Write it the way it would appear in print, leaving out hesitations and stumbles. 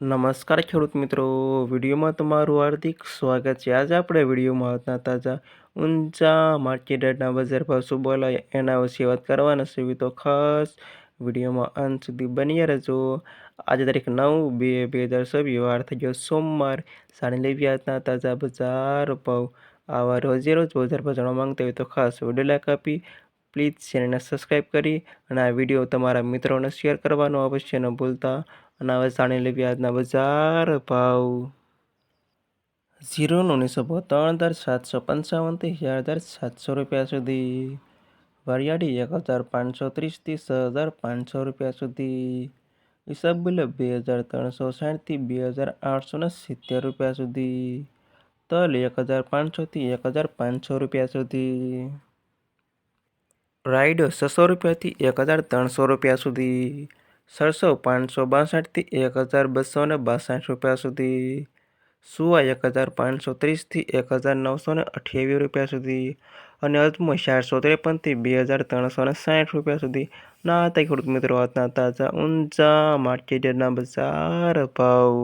નમસ્કાર ખેડૂત મિત્રો, વિડીયોમાં તમારું હાર્દિક સ્વાગત છે। આજે આપણે વિડીયોમાં આજના તાજા ઊંચા માર્કેટ યાર્ડના બજાર ભાવ શું બોલાય એના વિશે વાત કરવાના છે। તો ખાસ વિડીયોમાં અંત સુધી બન્યા રહેજો। આજે તારીખ 9/2/2026 વાર થઈ ગયો સોમવાર। જાણી લેવી આજના તાજા બજાર ભાવ। આવા રોજે રોજ બજાર ભાવ જાણવા માંગતા હોય તો ખાસ વિડીયો લાઈક આપી પ્લીઝ ચેનલને સબસ્ક્રાઈબ કરી અને આ વિડીયો તમારા મિત્રોને શેર કરવાનો અવશ્ય ન ભૂલતા। અને હવે જાણી લેવી આજના બજાર ભાવ। જીરોનું 972,755થી 4,700 રૂપિયા સુધી। વરિયાળી 1,530થી 6,500 રૂપિયા સુધી। ઈસબગુલ 2,360થી 2,870 રૂપિયા સુધી। તલ 1,500થી 1,500 રૂપિયા સુધી। રાયડો 600 રૂપિયાથી 1,300 રૂપિયા સુધી। સરસો 562થી 1,262 રૂપિયા સુધી। સુવા 1,530થી 1,928 રૂપિયા સુધી। અને અજમો 453થી 2,360 રૂપિયા સુધી। ના હતા ખેડૂત મિત્રો આજના તાજા ઊંચા માર્કેટ યાર્ડના બજાર ભાવ।